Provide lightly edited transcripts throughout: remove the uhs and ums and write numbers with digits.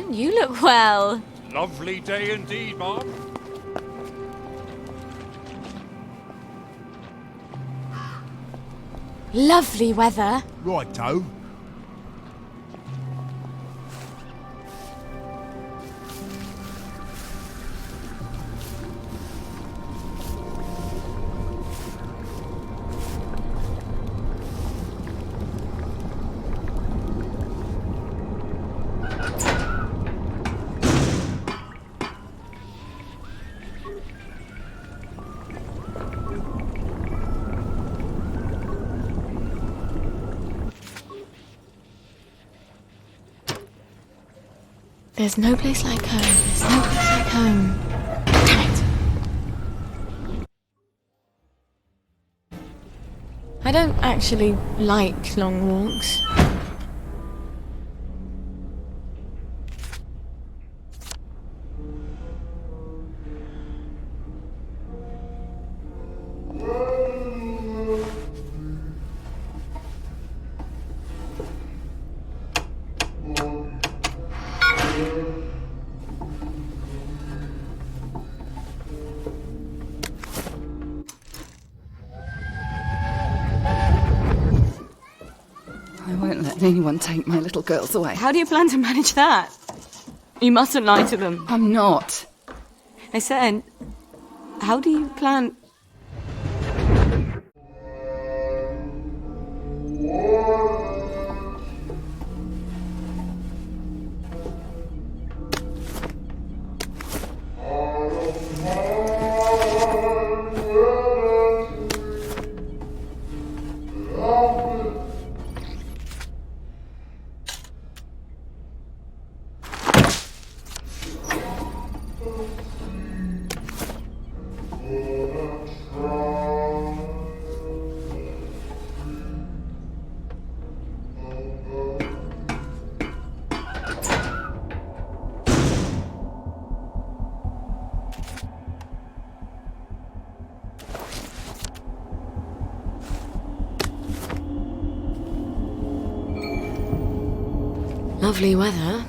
son. You look well. Lovely day indeed, Mom. Lovely weather. Righto. There's no place like home. There's no place like home. Damn it. I don't actually like long walks. I won't let anyone take my little girls away. How do you plan to manage that? You mustn't lie to them. I'm not. I said, how do you plan... Lovely weather.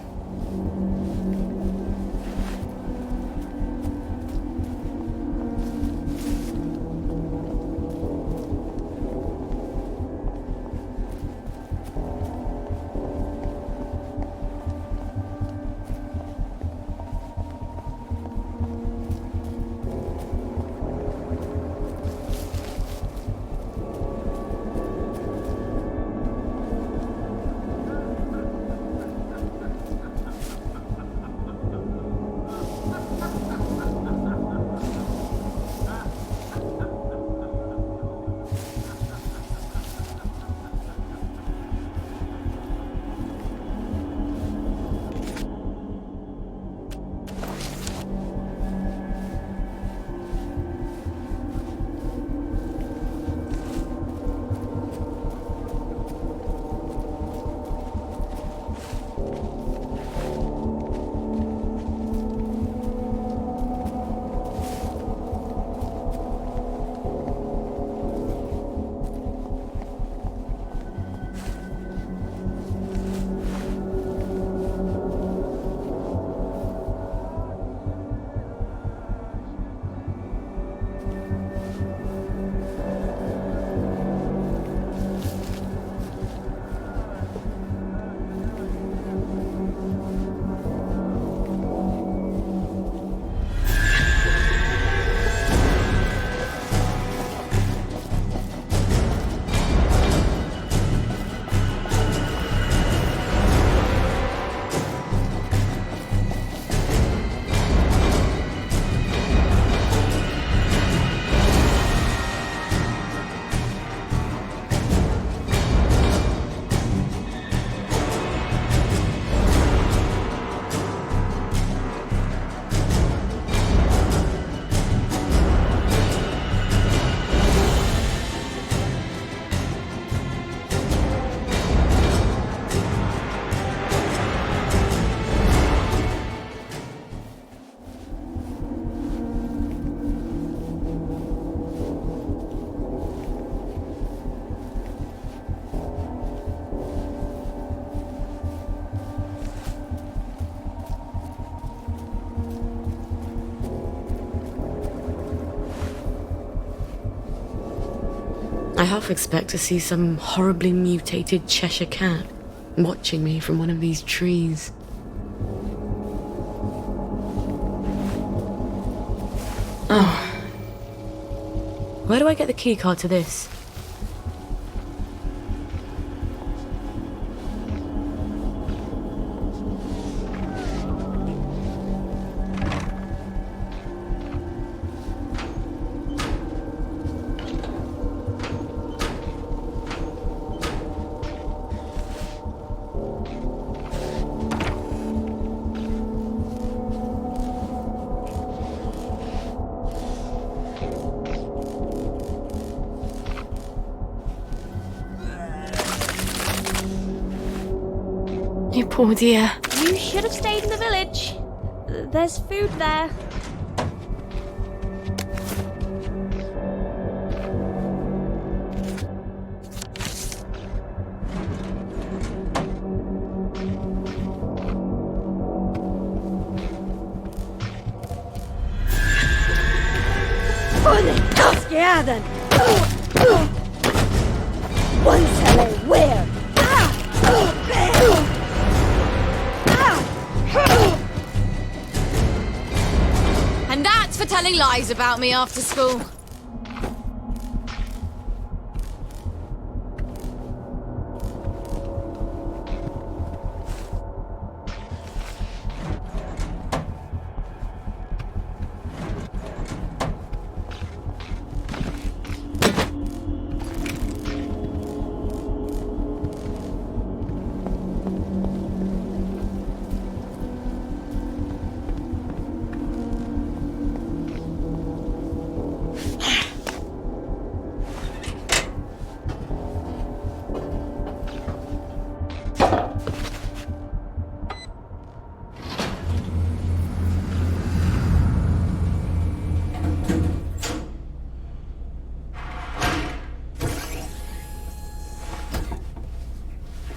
I half expect to see some horribly mutated Cheshire cat watching me from one of these trees. Oh. Where do I get the keycard to this? You poor dear. You should have stayed in the village. There's food there. Yeah, then. Once hello, where? And that's for telling lies about me after school.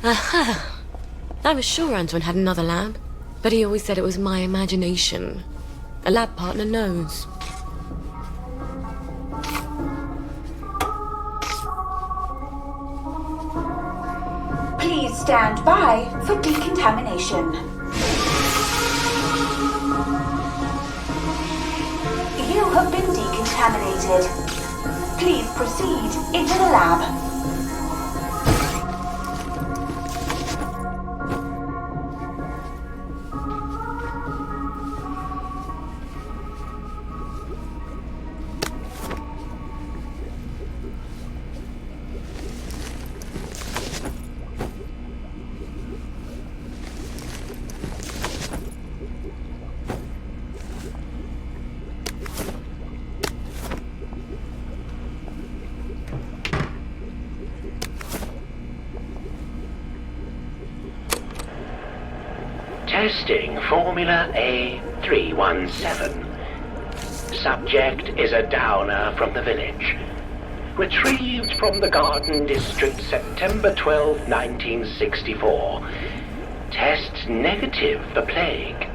Aha! I was sure Antoine had another lab, but he always said it was my imagination. A lab partner knows. Please stand by for decontamination. You have been decontaminated. Please proceed into the lab. Testing Formula A317. Subject is a downer from the village. Retrieved from the Garden District September 12, 1964. Test negative for plague.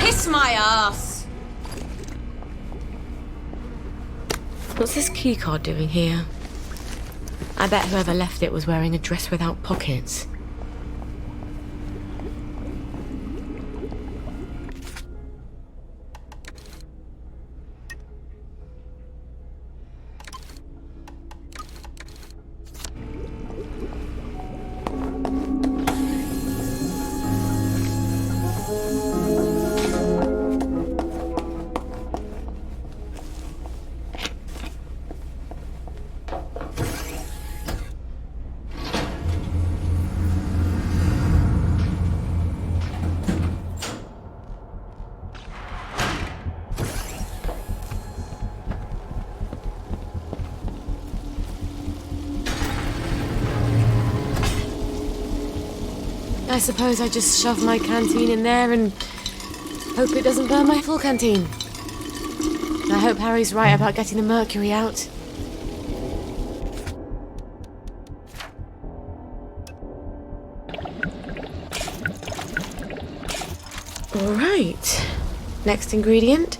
Kiss my ass! What's this keycard doing here? I bet whoever left it was wearing a dress without pockets. I suppose I just shove my canteen in there and hope it doesn't burn my full canteen. I hope Harry's right about getting the mercury out. Alright. Next ingredient,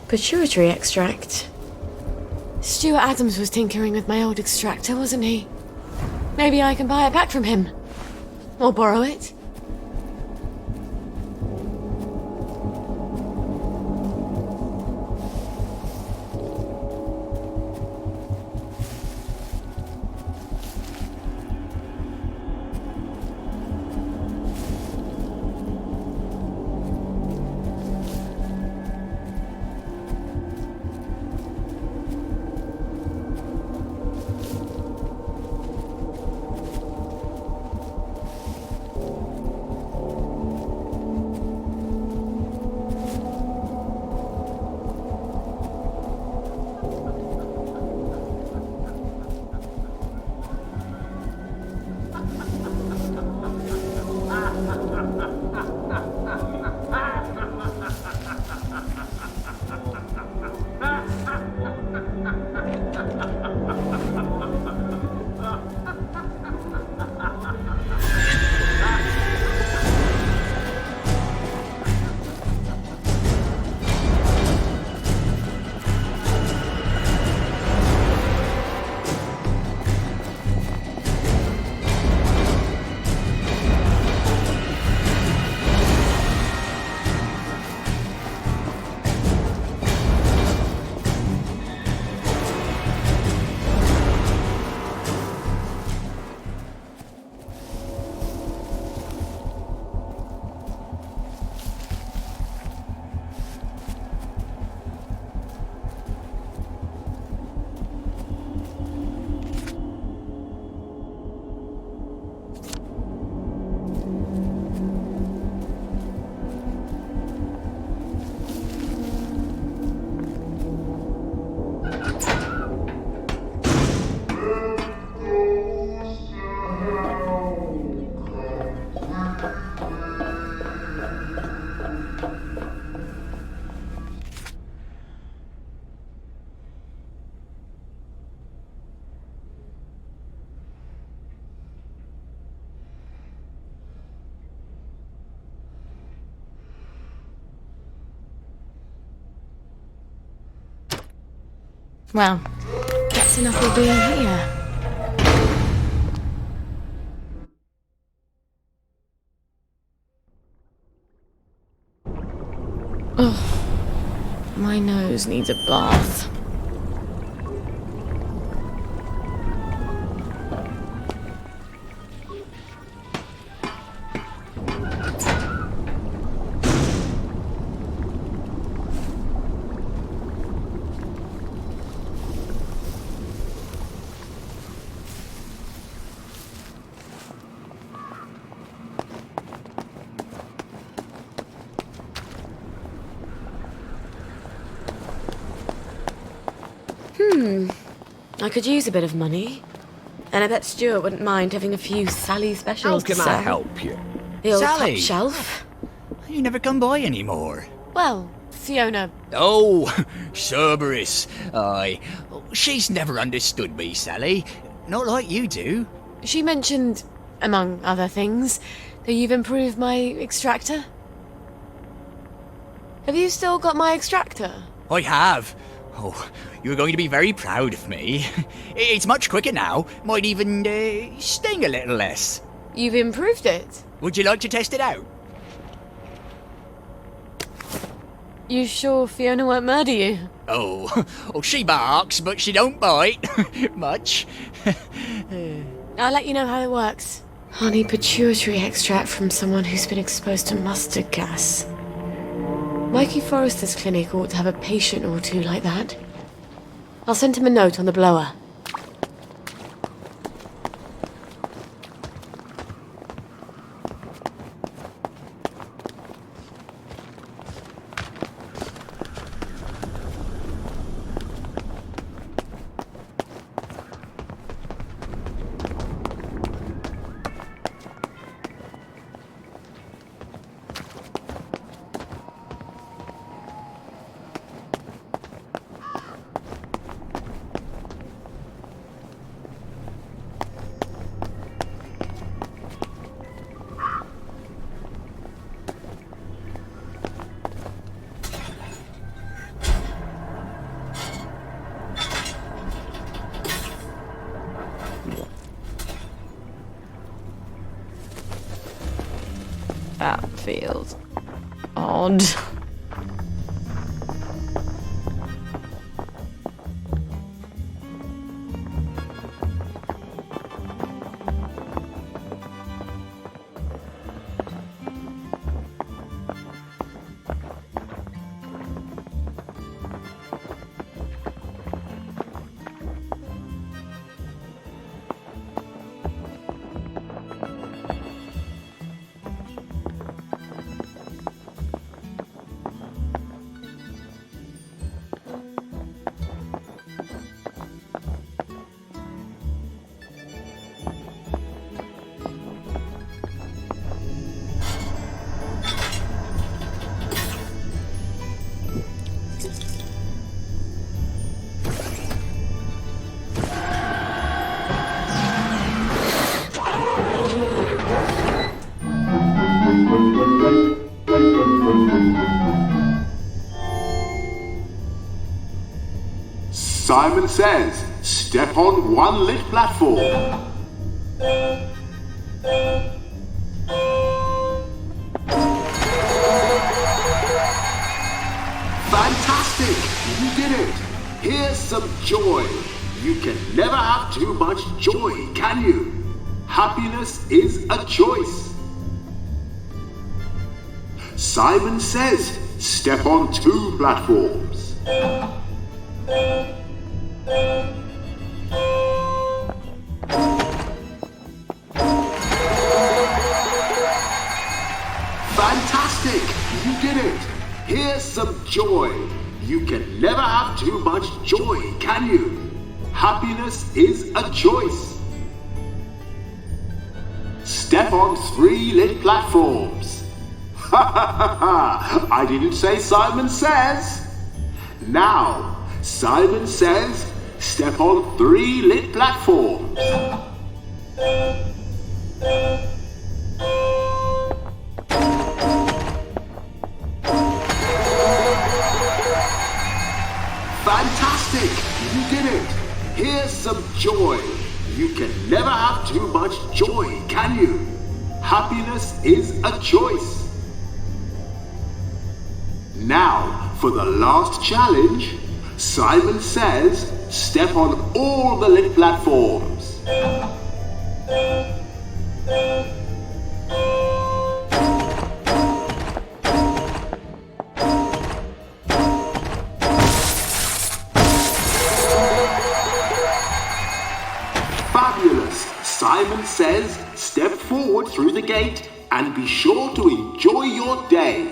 pituitary extract. Stuart Adams was tinkering with my old extractor, wasn't he? Maybe I can buy it back from him. Or borrow it. Well, that's enough of being here. Ugh, my nose needs a bath. I could use a bit of money. And I bet Stuart wouldn't mind having a few Sally specials How can to I sell. help you? The old Sally? top shelf. You never come by anymore. Well, Fiona. Oh, Cerberus. Aye. She's never understood me, Sally. Not like you do. She mentioned, among other things, that you've improved my extractor. Have you still got my extractor? I have. Oh, you're going to be very proud of me. It's much quicker now. Might even sting a little less. You've improved it? Would you like to test it out? You sure Fiona won't murder you? Oh, she barks, but she don't bite. Much. I'll let you know how it works. Honey pituitary extract from someone who's been exposed to mustard gas. Mikey Forrester's clinic ought to have a patient or two like that. I'll send him a note on the blower. That feels odd. Simon says, step on one lit platform. Fantastic! You did it! Here's some joy. You can never have too much joy, can you? Happiness is a choice. Simon says, step on two platforms. Fantastic! You did it! Here's some joy. You can never have too much joy, can you? Happiness is a choice. Step on three lit platforms. Ha ha ha ha! I didn't say Simon says. Now, Simon says, step on three lit platforms. Fantastic! You did it! Here's some joy. You can never have too much joy, can you? Happiness is a choice. Now, for the last challenge, Simon says, step on all the lit platforms. Fabulous! Simon says, step forward through the gate and be sure to enjoy your day.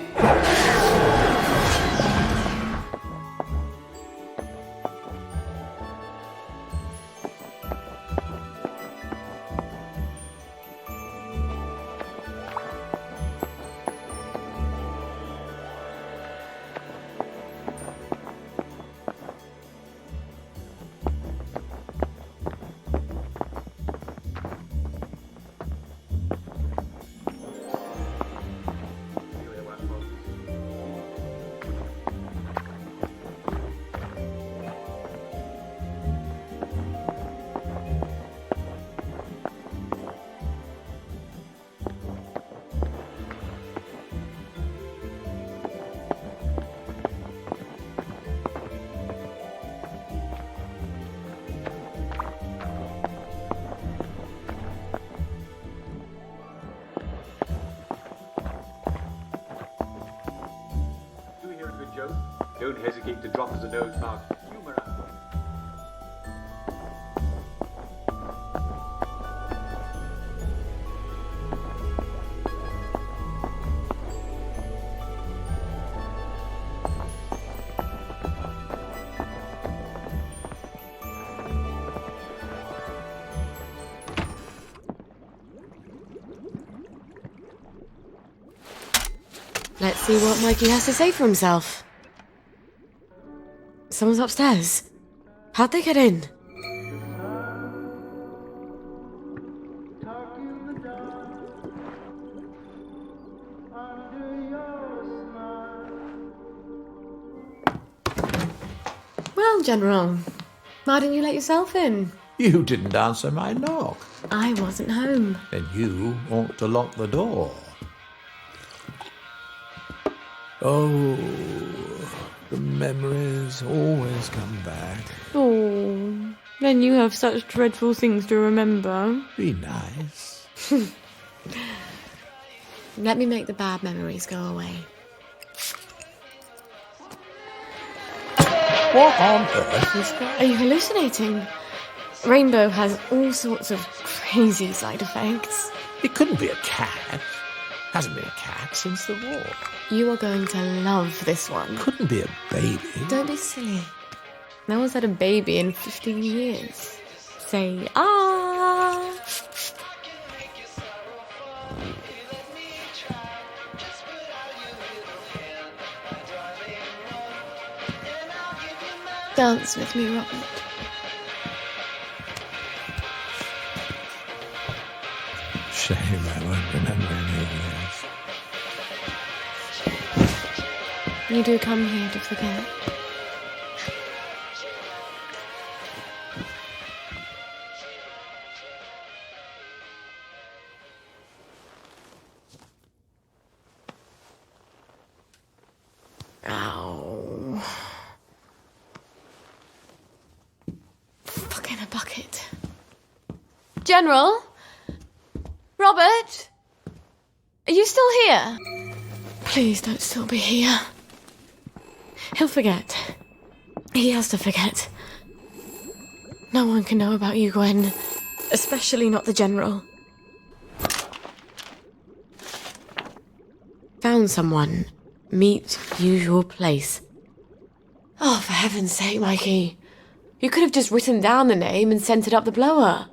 Don't hesitate to drop us a nose mark. Humor us. Let's see what Mikey has to say for himself. Someone's upstairs. How'd they get in? Well, General, why didn't you let yourself in? You didn't answer my knock. I wasn't home. Then you ought to lock the door. Oh, the memories always come back. Oh, then you have such dreadful things to remember. Be nice. Let me make the bad memories go away. What on earth is that? Are you hallucinating? Rainbow has all sorts of crazy side effects. It couldn't be a cat. Hasn't been a cat since the war. You are going to love this one. Couldn't be a baby. Don't be silly. No one's had a baby in 15 years. Say, ah! Dance with me, Robert. Shame I won't remember any of You do come here to forget. Ow. Fuck in a bucket. General? Robert? Are you still here? Please don't still be here. He'll forget. He has to forget. No one can know about you, Gwen. Especially not the General. Found someone. Meet usual place. Oh, for heaven's sake, Mikey. You could have just written down the name and sent it up the blower.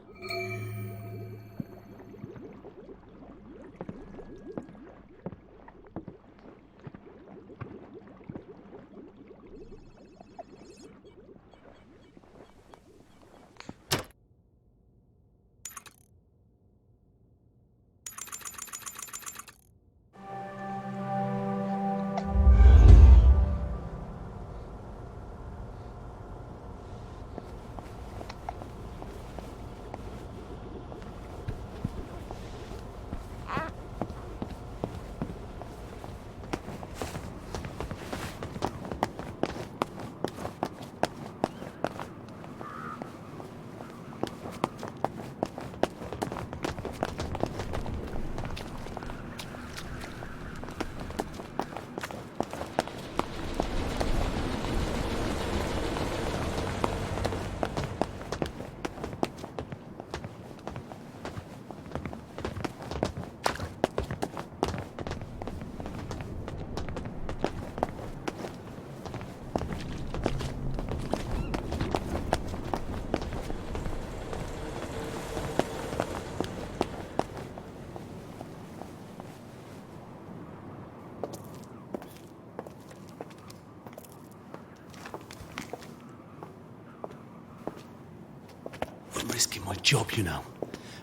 I'm risking my job, you know.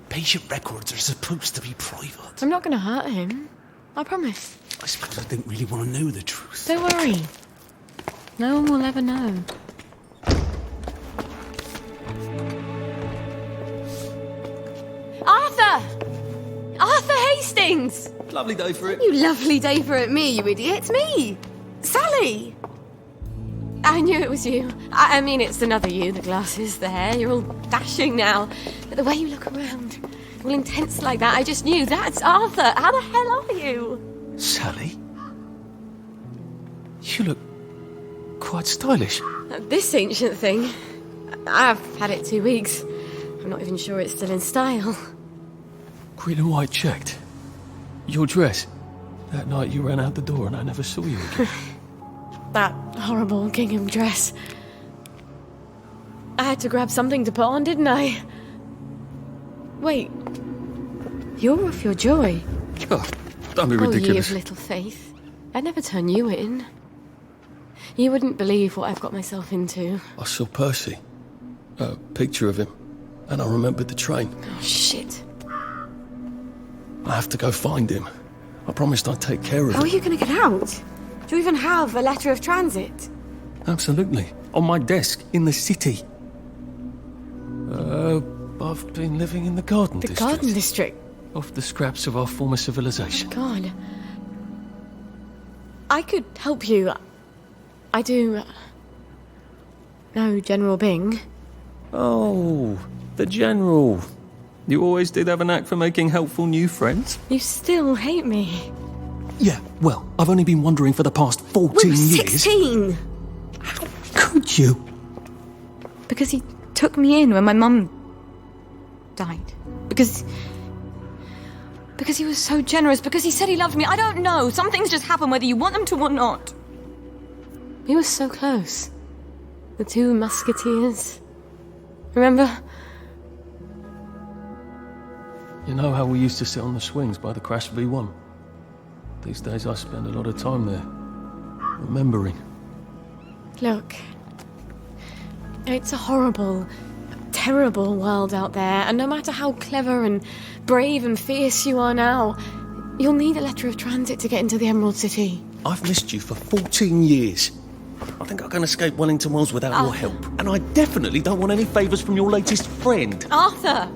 Patient records are supposed to be private. I'm not going to hurt him. I promise. I suppose I didn't really want to know the truth. Don't worry. No one will ever know. Arthur! Arthur Hastings! Lovely day for it. You lovely day for it, me, you idiot. It's me! Sally! I knew it was you. I mean, it's another you. The glasses, the hair. You're all dashing now. But the way you look around, all intense like that, I just knew that's Arthur. How the hell are you? Sally? You look quite stylish. This ancient thing. I've had it 2 weeks. I'm not even sure it's still in style. Green and white checked. Your dress. That night you ran out the door and I never saw you again. That horrible gingham dress. I had to grab something to put on, didn't I? Wait. You're off your joy. Oh, don't be Oh, ye ridiculous. of little faith. I'd never turn you in. You wouldn't believe what I've got myself into. I saw Percy. A picture of him. And I remembered the train. Oh, shit. I have to go find him. I promised I'd take care of How him. are you going to get out? Do you even have a letter of transit? Absolutely. On my desk, in the city. I've been living in the Garden The District. Garden District? Off the scraps of our former civilization. God. I could help you. I do know General Bing. Oh, the General. You always did have a knack for making helpful new friends. You still hate me. Yeah, well, I've only been wondering for the past 14 We were years. 16! How could you? Because he took me in when my mum died. Because he was so generous. Because he said he loved me. I don't know. Some things just happen whether you want them to or not. We were so close. The two musketeers. Remember? You know how we used to sit on the swings by the Crash V1? These days I spend a lot of time there, remembering. Look. It's a horrible, terrible world out there, and no matter how clever and brave and fierce you are now, you'll need a letter of transit to get into the Emerald City. I've missed you for 14 years. I think I can escape Wellington Wells without your help. And I definitely don't want any favours from your latest friend. Arthur!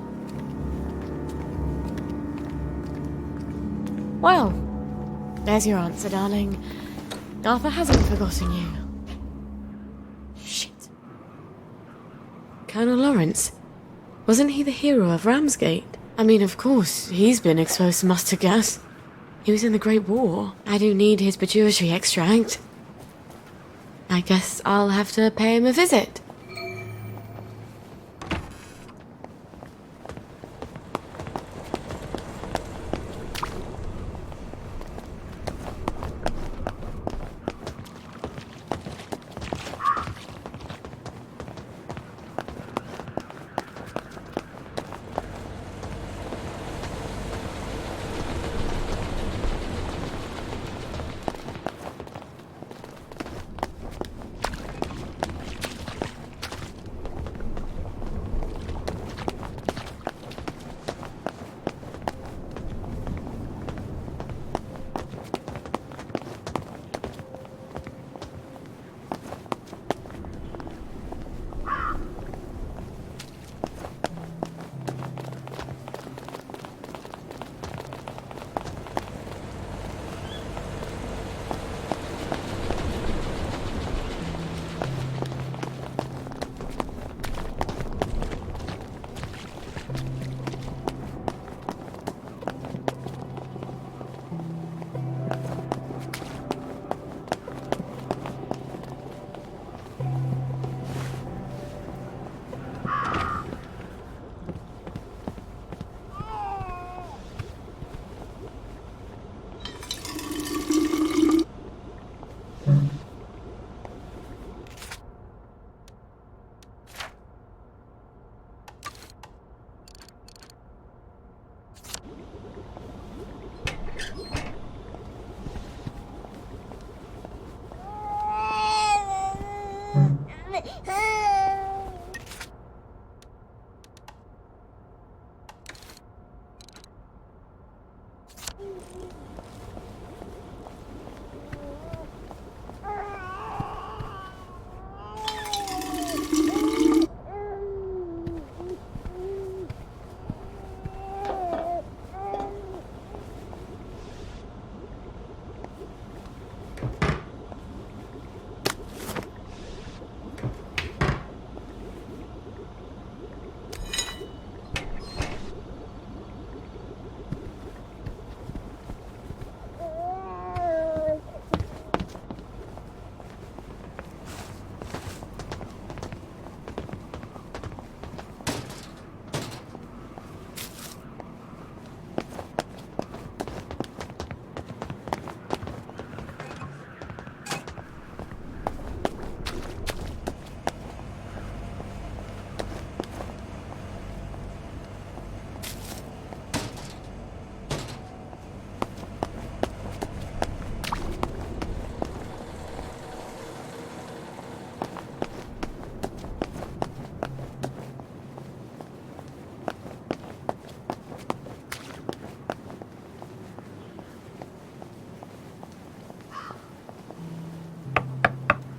Well, there's your answer, darling. Arthur hasn't forgotten you. Shit. Colonel Lawrence. Wasn't he the hero of Ramsgate? I mean, of course, he's been exposed to mustard gas. He was in the Great War. I do need his pituitary extract. I guess I'll have to pay him a visit.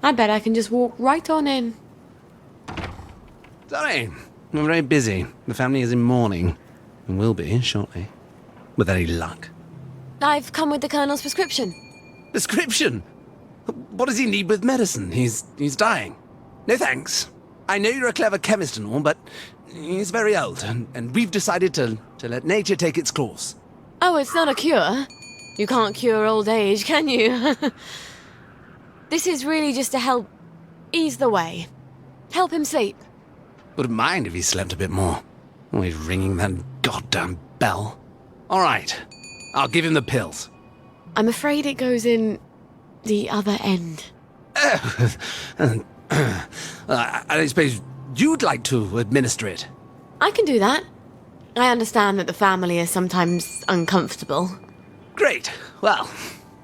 I bet I can just walk right on in. Sorry, I'm very busy. The family is in mourning, and will be shortly. With any luck. I've come with the Colonel's prescription. Prescription? What does he need with medicine? He's dying. No thanks. I know you're a clever chemist and all, but he's very old, and we've decided to let nature take its course. Oh, it's not a cure. You can't cure old age, can you? This is really just to help ease the way. Help him sleep. Wouldn't mind if he slept a bit more. Always ringing that goddamn bell. All right, I'll give him the pills. I'm afraid it goes in the other end. I suppose you'd like to administer it. I can do that. I understand that the family is sometimes uncomfortable. Great. Well,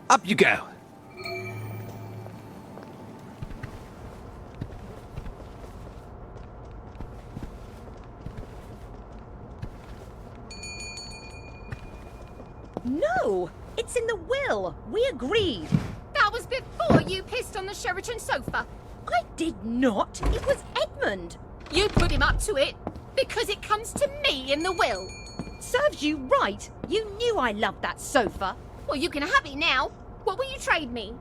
up you go. No! It's in the will! We agreed! That was before you pissed on the Sheraton sofa. I did not! It was Edmund! You put him up to it because it comes to me in the will. Serves you right! You knew I loved that sofa! Well, you can have it now. What will you trade me?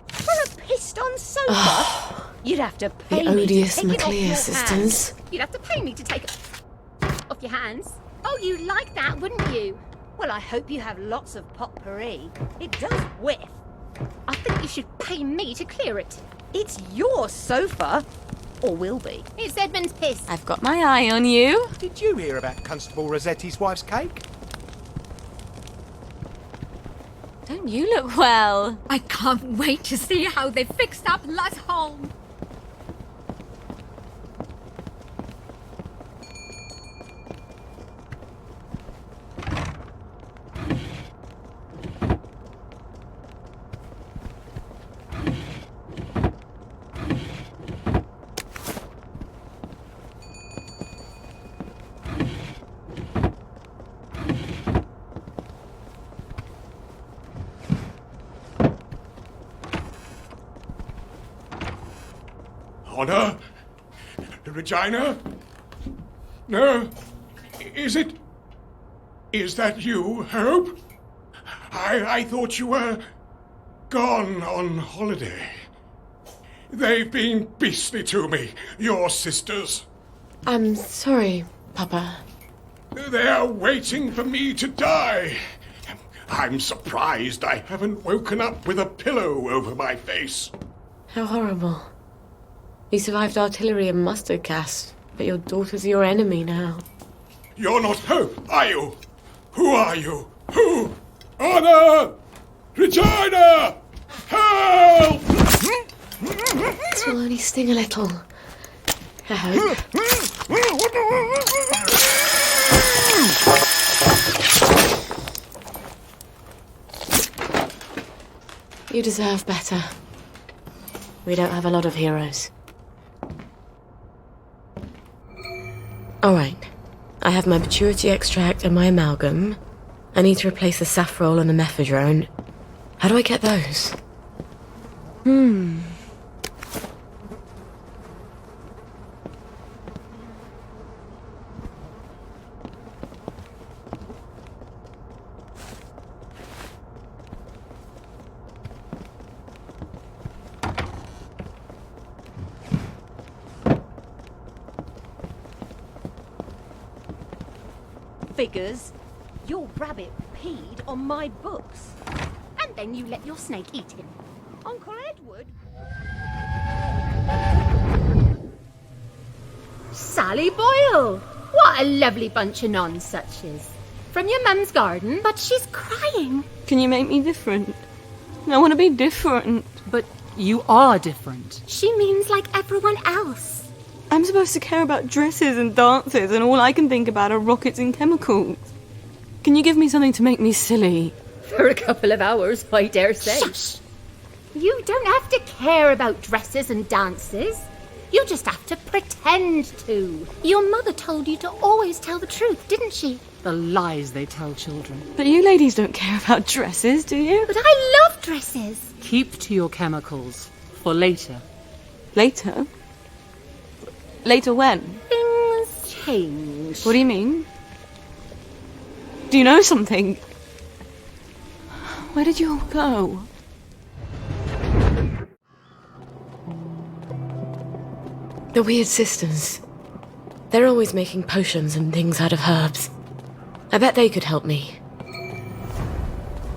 For a pissed-on sofa? You'd have to pay The me to odious take it off McLear your sisters. hands. You'd have to pay me to take it off your hands. Oh, you like that, wouldn't you? Well, I hope you have lots of potpourri. It does whiff. I think you should pay me to clear it. It's your sofa. Or will be. It's Edmund's piss. I've got my eye on you. Did you hear about Constable Rossetti's wife's cake? Don't you look well? I can't wait to see how they fixed up Laz Home. Honor? Regina? No? Is it? Is that you, Hope? I thought you were gone on holiday. They've been beastly to me, your sisters. I'm sorry, Papa. They're waiting for me to die. I'm surprised I haven't woken up with a pillow over my face. How horrible. You survived artillery and mustard gas, but your daughter's your enemy now. You're not Hope, are you? Who are you? Who? Honor! Regina! Help! This will only sting a little. I hope. You deserve better. We don't have a lot of heroes. Alright. I have my maturity extract and my amalgam. I need to replace the saffrol and the mephedrone. How do I get those? Figures. Your rabbit peed on my books. And then you let your snake eat him. Uncle Edward? Sally Boyle! What a lovely bunch of nonsuches. From your mum's garden, but she's crying. Can you make me different? I want to be different. But you are different. She means like everyone else. I'm supposed to care about dresses and dances, and all I can think about are rockets and chemicals. Can you give me something to make me silly? For a couple of hours, I dare say. Shush! You don't have to care about dresses and dances. You just have to pretend to. Your mother told you to always tell the truth, didn't she? The lies they tell children. But you ladies don't care about dresses, do you? But I love dresses. Keep to your chemicals. For later. Later? Later when? Things change. What do you mean? Do you know something? Where did you all go? The Weird Sisters. They're always making potions and things out of herbs. I bet they could help me.